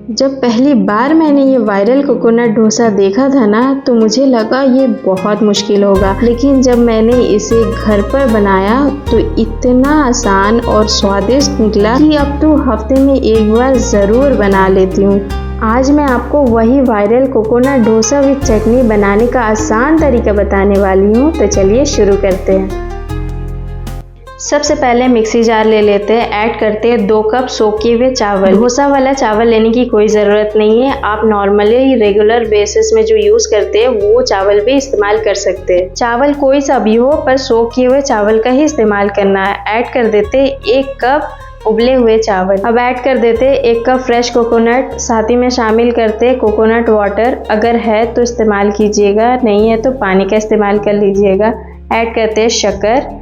जब पहली बार मैंने ये वायरल कोकोनट डोसा देखा था ना, तो मुझे लगा ये बहुत मुश्किल होगा, लेकिन जब मैंने इसे घर पर बनाया तो इतना आसान और स्वादिष्ट निकला कि अब तो हफ्ते में एक बार ज़रूर बना लेती हूँ। आज मैं आपको वही वायरल कोकोनट डोसा विद चटनी बनाने का आसान तरीका बताने वाली हूँ, तो चलिए शुरू करते हैं। सबसे पहले मिक्सी जार ले लेते हैं, ऐड करते हैं 2 कप सोखे किए हुए चावल। डोसा वाला चावल लेने की कोई ज़रूरत नहीं है, आप नॉर्मली रेगुलर बेसिस में जो यूज़ करते हैं वो चावल भी इस्तेमाल कर सकते हैं। चावल कोई सा भी हो, पर सोख किए हुए चावल का ही इस्तेमाल करना है। ऐड कर देते हैं 1 कप उबले हुए चावल। अब ऐड कर देते हैं 1 कप फ्रेश कोकोनट, साथ ही में शामिल करते हैं कोकोनट वाटर। अगर है तो इस्तेमाल कीजिएगा, नहीं है तो पानी का इस्तेमाल कर लीजिएगा। ऐड करते हैं शक्कर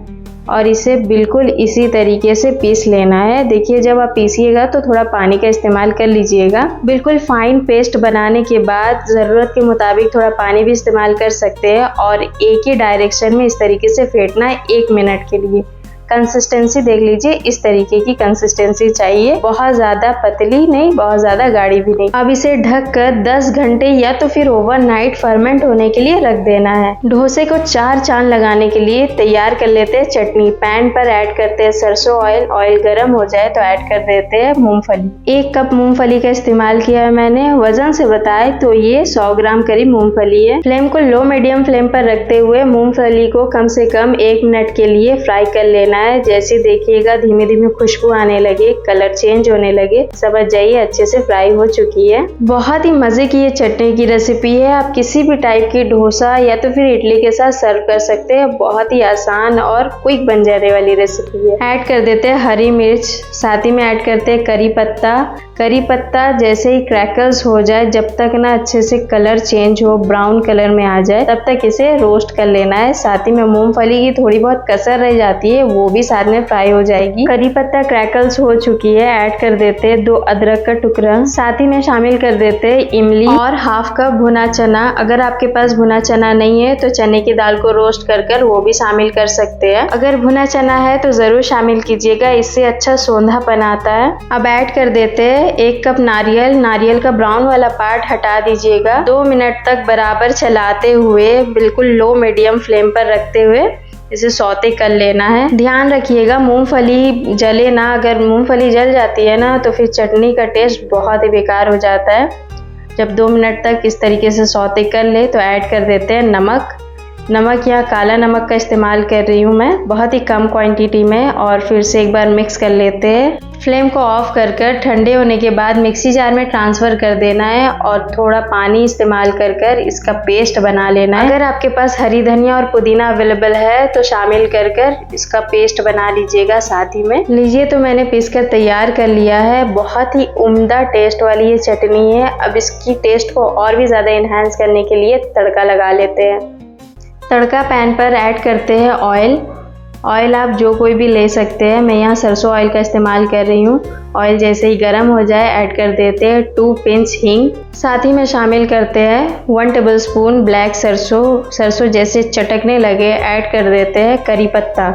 और इसे बिल्कुल इसी तरीके से पीस लेना है। देखिए, जब आप पीसिएगा तो थोड़ा पानी का इस्तेमाल कर लीजिएगा। बिल्कुल फाइन पेस्ट बनाने के बाद ज़रूरत के मुताबिक थोड़ा पानी भी इस्तेमाल कर सकते हैं और एक ही डायरेक्शन में इस तरीके से फेंटना है 1 मिनट के लिए। कंसिस्टेंसी देख लीजिए, इस तरीके की कंसिस्टेंसी चाहिए, बहुत ज़्यादा पतली नहीं, बहुत ज़्यादा गाढ़ी भी नहीं। अब इसे ढककर 10 घंटे या तो फिर ओवरनाइट फर्मेंट होने के लिए रख देना है। डोसे को 4 चांद लगाने के लिए तैयार कर लेते हैं चटनी। पैन पर ऐड करते हैं सरसों ऑयल। ऑयल गर्म हो जाए तो ऐड कर देते हैं मूंगफली। 1 कप मूंगफली का इस्तेमाल किया है मैंने। वजन से बताए तो ये 100 ग्राम करीब मूंगफली है। फ्लेम को लो मीडियम फ्लेम पर रखते हुए मूंगफली को कम से कम 1 मिनट के लिए फ्राई कर लेना है। जैसे देखिएगा धीमे धीमे खुशबू आने लगे, कलर चेंज होने लगे, समझ जाइए अच्छे से फ्राई हो चुकी है। बहुत ही मजे की ये चटनी की रेसिपी है। आप किसी भी टाइप की डोसा या तो फिर इडली के साथ सर्व कर सकते हैं। बहुत ही आसान और क्विक बन जाने वाली रेसिपी है। ऐड कर देते हैं हरी मिर्च, साथ ही में ऐड करते हैं करी पत्ता। करी पत्ता जैसे ही क्रैकल्स हो जाए, जब तक ना अच्छे से कलर चेंज हो, ब्राउन कलर में आ जाए, तब तक इसे रोस्ट कर लेना है। साथ ही में मूंगफली की थोड़ी बहुत कसर रह जाती है, वो भी साथ में फ्राई हो जाएगी। करी पत्ता क्रैकल्स हो चुकी है। ऐड कर देते हैं 2 अदरक का टुकड़ा। साथ ही में शामिल कर देते हैं इमली और 1/2 कप भुना चना। अगर आपके पास भुना चना नहीं है तो चने की दाल को रोस्ट कर वो भी शामिल कर सकते हैं। अगर भुना चना है तो जरूर शामिल कीजिएगा, इससे अच्छा सोंधापन आता है। अब ऐड कर देते हैं 1 कप नारियल। नारियल का ब्राउन वाला पार्ट हटा दीजिएगा। 2 मिनट तक बराबर चलाते हुए बिल्कुल लो मीडियम फ्लेम पर रखते हुए इसे सौते कर लेना है। ध्यान रखिएगा मूंगफली जले ना। अगर मूंगफली जल जाती है ना तो फिर चटनी का टेस्ट बहुत ही बेकार हो जाता है। जब 2 मिनट तक इस तरीके से सौते कर ले तो ऐड कर देते हैं नमक। नमक या काला नमक का इस्तेमाल कर रही हूँ मैं, बहुत ही कम क्वांटिटी में। और फिर से एक बार मिक्स कर लेते हैं। फ्लेम को ऑफ कर ठंडे होने के बाद मिक्सी जार में ट्रांसफ़र कर देना है और थोड़ा पानी इस्तेमाल कर इसका पेस्ट बना लेना है। अगर आपके पास हरी धनिया और पुदीना अवेलेबल है तो शामिल कर इसका पेस्ट बना लीजिएगा साथ ही में। लीजिए, तो मैंने पीस कर तैयार कर लिया है। बहुत ही उम्दा टेस्ट वाली ये चटनी है। अब इसकी टेस्ट को और भी ज़्यादा इन्हांस करने के लिए तड़का लगा लेते हैं। तड़का पैन पर ऐड करते हैं ऑयल। ऑयल आप जो कोई भी ले सकते हैं, मैं यहाँ सरसों ऑयल का इस्तेमाल कर रही हूँ। ऑयल जैसे ही गर्म हो जाए ऐड कर देते हैं 2 पिंच हींग। साथ ही में शामिल करते हैं 1 टेबलस्पून ब्लैक सरसों जैसे चटकने लगे ऐड कर देते हैं करी पत्ता।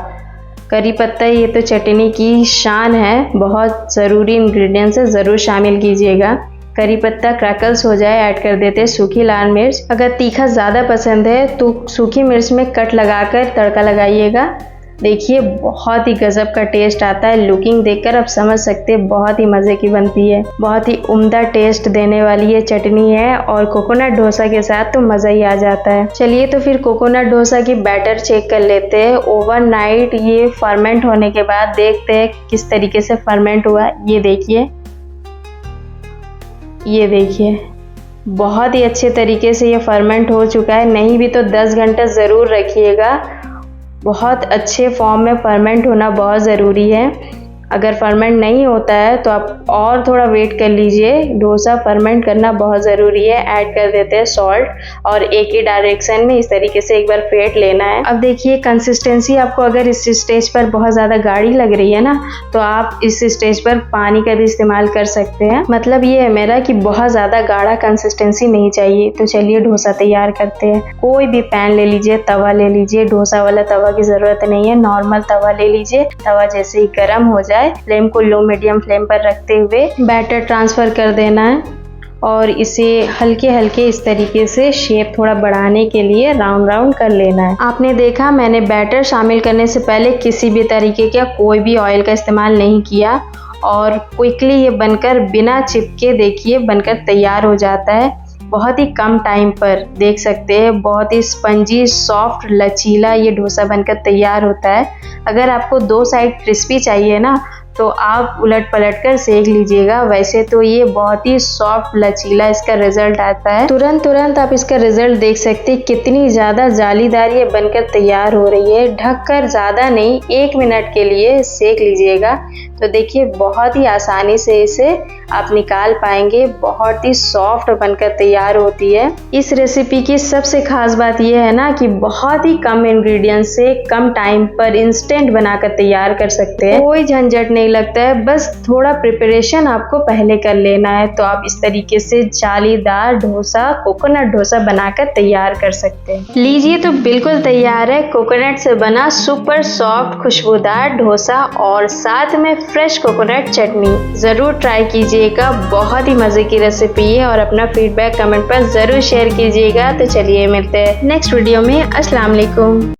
करी पत्ता ये तो चटनी की शान है, बहुत ज़रूरी इंग्रेडिएंट्स है, ज़रूर शामिल कीजिएगा। करी पत्ता क्रैकल्स हो जाए ऐड कर देते हैं सूखी लाल मिर्च। अगर तीखा ज़्यादा पसंद है तो सूखी मिर्च में कट लगाकर तड़का लगाइएगा। देखिए, बहुत ही गजब का टेस्ट आता है। लुकिंग देखकर आप समझ सकते हैं बहुत ही मज़े की बनती है। बहुत ही उम्दा टेस्ट देने वाली ये चटनी है और कोकोनट डोसा के साथ तो मज़ा ही आ जाता है। चलिए, तो फिर कोकोनट डोसा की बैटर चेक कर लेते हैं। ओवरनाइट ये फर्मेंट होने के बाद देखते हैं किस तरीके से फर्मेंट हुआ। ये देखिए बहुत ही अच्छे तरीके से ये फर्मेंट हो चुका है। नहीं भी तो 10 घंटे ज़रूर रखिएगा। बहुत अच्छे फॉर्म में फर्मेंट होना बहुत ज़रूरी है। अगर फर्मेंट नहीं होता है तो आप और थोड़ा वेट कर लीजिए। डोसा फर्मेंट करना बहुत ज़रूरी है। ऐड कर देते हैं सॉल्ट और एक ही डायरेक्शन में इस तरीके से एक बार फेंट लेना है। अब देखिए कंसिस्टेंसी आपको अगर इस स्टेज पर बहुत ज़्यादा गाढ़ी लग रही है ना, तो आप इस स्टेज पर पानी का भी इस्तेमाल कर सकते हैं। मतलब ये है मेरा कि बहुत ज़्यादा गाढ़ा कंसिस्टेंसी नहीं चाहिए। तो चलिए डोसा तैयार करते हैं। कोई भी पैन ले लीजिए, तवा ले लीजिए। डोसा वाला तवा की ज़रूरत नहीं है, नॉर्मल तवा ले लीजिए। तवा जैसे ही गर्म हो जाए फ्लेम को लो मीडियम फ्लेम पर रखते हुए बैटर ट्रांसफर कर देना है। और इसे हल्के हल्के इस तरीके से शेप थोड़ा बढ़ाने के लिए राउंड राउंड कर लेना है। आपने देखा मैंने बैटर शामिल करने से पहले किसी भी तरीके का कोई भी ऑयल का इस्तेमाल नहीं किया और क्विकली ये बनकर बिना चिपके देखिए बनकर तैयार हो जाता है। बहुत ही कम टाइम पर देख सकते हैं बहुत ही स्पंजी सॉफ्ट लचीला ये डोसा बनकर तैयार होता है। अगर आपको दो साइड क्रिस्पी चाहिए ना तो आप उलट पलट कर सेक लीजिएगा। वैसे तो ये बहुत ही सॉफ्ट लचीला इसका रिजल्ट आता है। तुरंत आप इसका रिजल्ट देख सकते हैं कितनी ज़्यादा जालीदार ये बनकर तैयार हो रही है। ढककर ज़्यादा नहीं 1 मिनट के लिए सेक लीजिएगा तो देखिए बहुत ही आसानी से इसे आप निकाल पाएंगे। बहुत ही सॉफ्ट बनकर तैयार होती है। इस रेसिपी की सबसे खास बात यह है ना कि बहुत ही कम इंग्रेडिएंट से कम टाइम पर इंस्टेंट बनाकर तैयार कर सकते हैं। कोई झंझट नहीं लगता है, बस थोड़ा प्रिपरेशन आपको पहले कर लेना है तो आप इस तरीके से जालीदार डोसा कोकोनट डोसा बनाकर तैयार कर सकते हैं। लीजिए तो बिल्कुल तैयार है कोकोनट से बना सुपर सॉफ्ट खुशबूदार डोसा और साथ में फ्रेश कोकोनट चटनी। जरूर ट्राई कीजिएगा, बहुत ही मजे की रेसिपी है और अपना फीडबैक कमेंट पर जरूर शेयर कीजिएगा। तो चलिए मिलते हैं नेक्स्ट वीडियो में। अस्सलाम वालेकुम।